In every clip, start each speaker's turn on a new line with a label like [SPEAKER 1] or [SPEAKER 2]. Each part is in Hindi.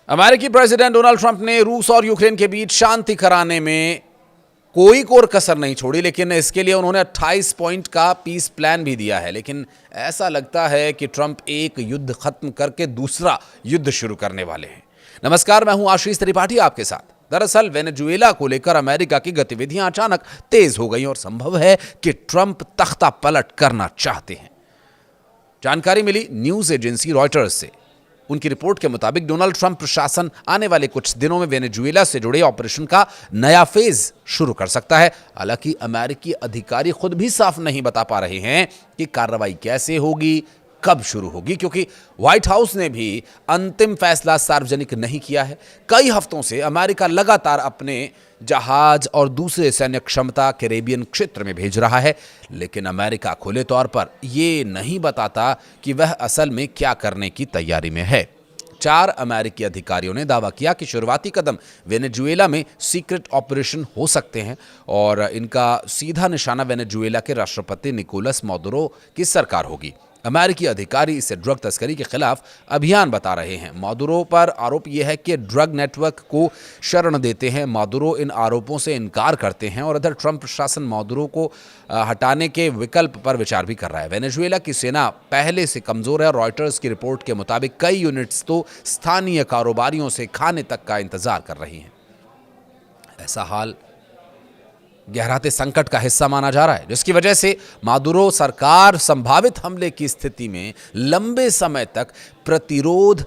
[SPEAKER 1] अमेरिकी प्रेसिडेंट डोनाल्ड ट्रंप ने रूस और यूक्रेन के बीच शांति कराने में कोई कोर कसर नहीं छोड़ी, लेकिन इसके लिए उन्होंने 28 पॉइंट का पीस प्लान भी दिया है। लेकिन ऐसा लगता है कि ट्रंप एक युद्ध खत्म करके दूसरा युद्ध शुरू करने वाले हैं। नमस्कार, मैं हूं आशीष त्रिपाठी आपके साथ। दरअसल वेनेजुएला को लेकर अमेरिका की गतिविधियां अचानक तेज हो गई और संभव है कि ट्रंप तख्ता पलट करना चाहते हैं। जानकारी मिली न्यूज एजेंसी रॉयटर्स से। उनकी रिपोर्ट के मुताबिक डोनाल्ड ट्रंप प्रशासन आने वाले कुछ दिनों में वेनेजुएला से जुड़े ऑपरेशन का नया फेज शुरू कर सकता है। हालांकि अमेरिकी अधिकारी खुद भी साफ नहीं बता पा रहे हैं कि कार्रवाई कैसे होगी, कब शुरू होगी, क्योंकि व्हाइट हाउस ने भी अंतिम फैसला सार्वजनिक नहीं किया है। कई हफ्तों से अमेरिका लगातार अपने जहाज और दूसरे सैन्य क्षमता कैरेबियन क्षेत्र में भेज रहा है, लेकिन अमेरिका खुले तौर पर यह नहीं बताता कि वह असल में क्या करने की तैयारी में है। 4 अमेरिकी अधिकारियों ने दावा किया कि शुरुआती कदम वेनेजुएला में सीक्रेट ऑपरेशन हो सकते हैं और इनका सीधा निशाना वेनेजुएला के राष्ट्रपति निकोलस मादुरो की सरकार होगी। अमेरिकी अधिकारी इसे ड्रग तस्करी के खिलाफ अभियान बता रहे हैं। मादुरो पर आरोप यह है कि ड्रग नेटवर्क को शरण देते हैं। मादुरो इन आरोपों से इनकार करते हैं और इधर ट्रंप प्रशासन मादुरो को हटाने के विकल्प पर विचार भी कर रहा है। वेनेजुएला की सेना पहले से कमजोर है। रॉयटर्स की रिपोर्ट के मुताबिक कई यूनिट्स तो स्थानीय कारोबारियों से खाने तक का इंतजार कर रही हैं। ऐसा हाल गहराते संकट का हिस्सा माना जा रहा है, जिसकी वजह से मादुरो सरकार संभावित हमले की स्थिति में लंबे समय तक प्रतिरोध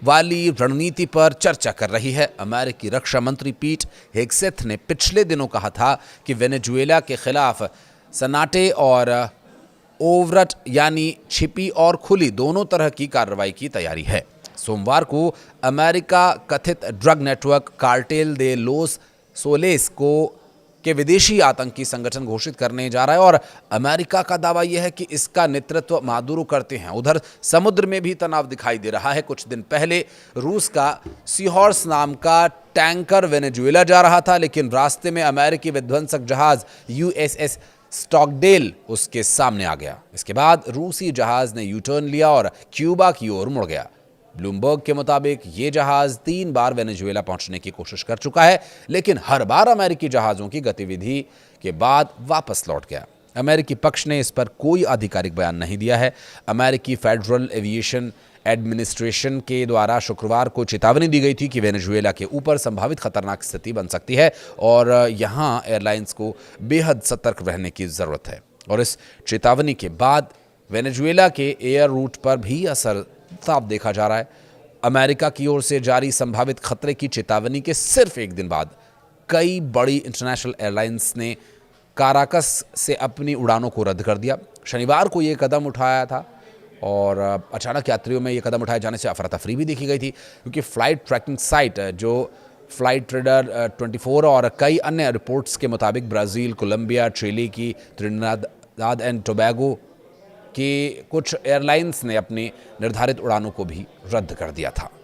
[SPEAKER 1] वाली रणनीति पर चर्चा कर रही है। अमेरिकी रक्षा मंत्री पीट हेगसेथ ने पिछले दिनों कहा था कि वेनेजुएला के खिलाफ सन्नाटे और ओवरट यानी छिपी और खुली दोनों तरह की कार्रवाई की तैयारी है। सोमवार को अमेरिका कथित ड्रग नेटवर्क कार्टेल दे लोस सोलेस के विदेशी आतंकी संगठन घोषित करने जा रहा है और अमेरिका का दावा यह है कि इसका नेतृत्व मादुरो करते हैं। उधर समुद्र में भी तनाव दिखाई दे रहा है। कुछ दिन पहले रूस का सीहॉर्स नाम का टैंकर वेनेजुएला जा रहा था, लेकिन रास्ते में अमेरिकी विध्वंसक जहाज यूएसएस स्टॉकडेल उसके सामने आ गया। इसके बाद रूसी जहाज ने यू टर्न लिया और क्यूबा की ओर मुड़ गया। ब्लूमबर्ग के मुताबिक ये जहाज 3 बार वेनेजुएला पहुंचने की कोशिश कर चुका है, लेकिन हर बार अमेरिकी जहाजों की गतिविधि के बाद वापस लौट गया। अमेरिकी पक्ष ने इस पर कोई आधिकारिक बयान नहीं दिया है। अमेरिकी फेडरल एविएशन एडमिनिस्ट्रेशन के द्वारा शुक्रवार को चेतावनी दी गई थी कि वेनेजुएला के ऊपर संभावित खतरनाक स्थिति बन सकती है और यहां एयरलाइंस को बेहद सतर्क रहने की जरूरत है। और इस चेतावनी के बाद वेनेजुएला के एयर रूट पर भी असर साफ देखा जा रहा है। अमेरिका की ओर से जारी संभावित खतरे की चेतावनी के सिर्फ एक दिन बाद कई बड़ी इंटरनेशनल एयरलाइंस ने काराकस से अपनी उड़ानों को रद्द कर दिया। शनिवार को यह कदम उठाया था और अचानक यात्रियों में यह कदम उठाए जाने से अफरा तफरी भी देखी गई थी, क्योंकि फ्लाइट ट्रैकिंग साइट जो फ्लाइट ट्रेडर 24 और कई अन्य रिपोर्ट्स के मुताबिक ब्राज़ील, कोलंबिया, चिली की त्रिनिदाद एंड टोबैगो कि कुछ एयरलाइंस ने अपनी निर्धारित उड़ानों को भी रद्द कर दिया था।